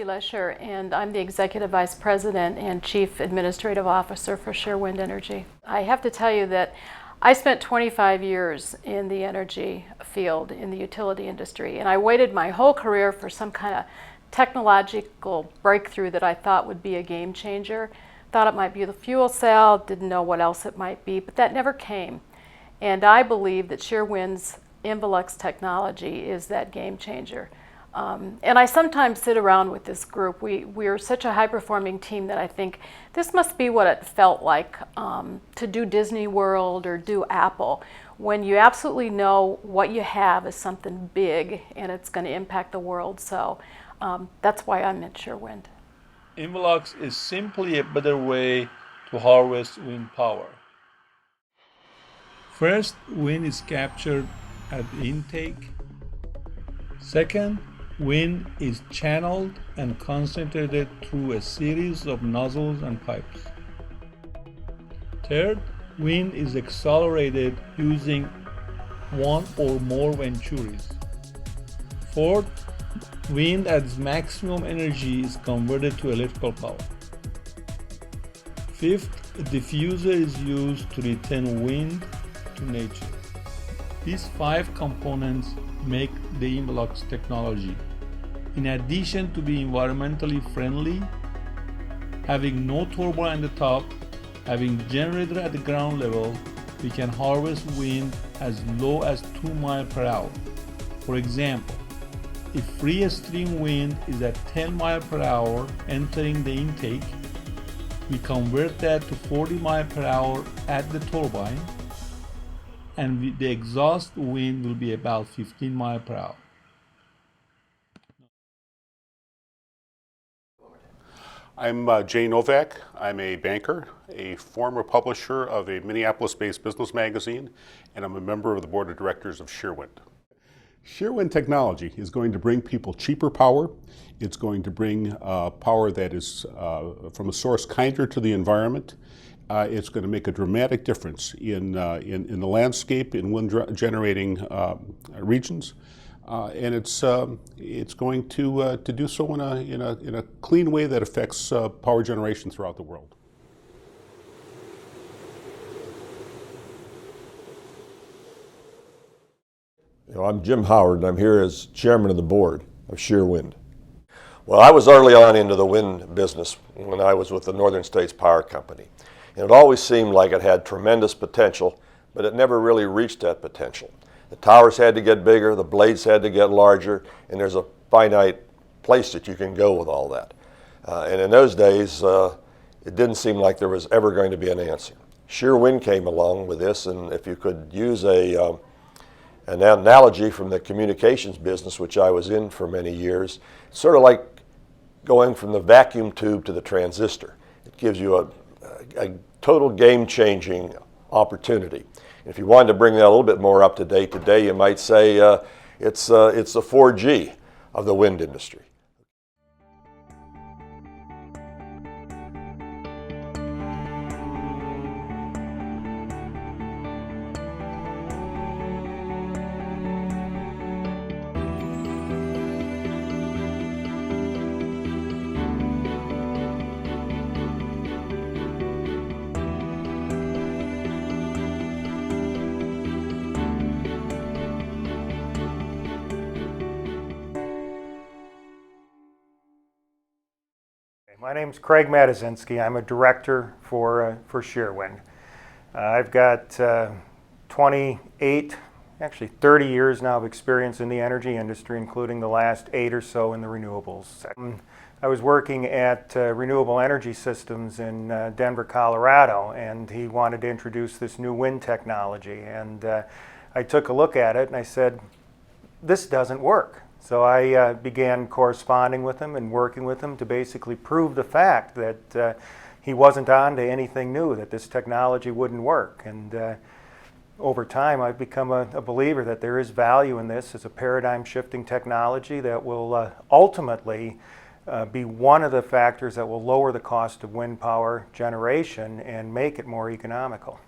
Lesher, and I'm the Executive Vice President and Chief Administrative Officer for SheerWind Energy. I have to tell you that I spent 25 years in the energy field, in the utility industry, and I waited my whole career for some kind of technological breakthrough that I thought would be a game changer. Thought it might be the fuel cell, didn't know what else it might be, but that never came. And I believe that SheerWind's Involux technology is that game changer. And I sometimes sit around with this group. We're such a high-performing team that I think this must be what it felt like to do Disney World or do Apple, when you absolutely know what you have is something big and it's going to impact the world. So that's why I'm at SheerWind. Involux is simply a better way to harvest wind power. First, wind is captured at the intake. Second, wind is channeled and concentrated through a series of nozzles and pipes. Third, wind is accelerated using one or more venturis. Fourth, wind at its maximum energy is converted to electrical power. Fifth, a diffuser is used to return wind to nature. These 5 components make the Involux technology. In addition to being environmentally friendly, having no turbine at the top, having generator at the ground level, we can harvest wind as low as 2 miles per hour. For example, if free stream wind is at 10 miles per hour entering the intake, we convert that to 40 miles per hour at the turbine, and the exhaust wind will be about 15 miles per hour. I'm Jay Novak. I'm a banker, a former publisher of a Minneapolis-based business magazine, and I'm a member of the board of directors of SheerWind. SheerWind technology is going to bring people cheaper power. It's going to bring power that is from a source kinder to the environment. It's going to make a dramatic difference in the landscape in wind generating regions, and it's going to do so in a clean way that affects power generation throughout the world. I'm Jim Howard, and I'm here as chairman of the board of SheerWind. Well, I was early on into the wind business when I was with the Northern States Power Company. And it always seemed like it had tremendous potential, but it never really reached that potential. The towers had to get bigger, the blades had to get larger, and there's a finite place that you can go with all that. And in those days, it didn't seem like there was ever going to be an answer. SheerWind came along with this, and if you could use an analogy from the communications business, which I was in for many years, it's sort of like going from the vacuum tube to the transistor. It gives you a total game-changing opportunity. If you wanted to bring that a little bit more up to date today, you might say it's the 4G of the wind industry. My name is Craig Matazinski. I'm a director for SheerWind. I've got 28, actually 30 years now of experience in the energy industry, including the last 8 or so in the renewables. I was working at Renewable Energy Systems in Denver, Colorado, and he wanted to introduce this new wind technology. And I took a look at it and I said, this doesn't work. So I began corresponding with him and working with him to basically prove the fact that he wasn't on to anything new, that this technology wouldn't work. And over time, I've become a believer that there is value in this as a paradigm-shifting technology that will ultimately be one of the factors that will lower the cost of wind power generation and make it more economical.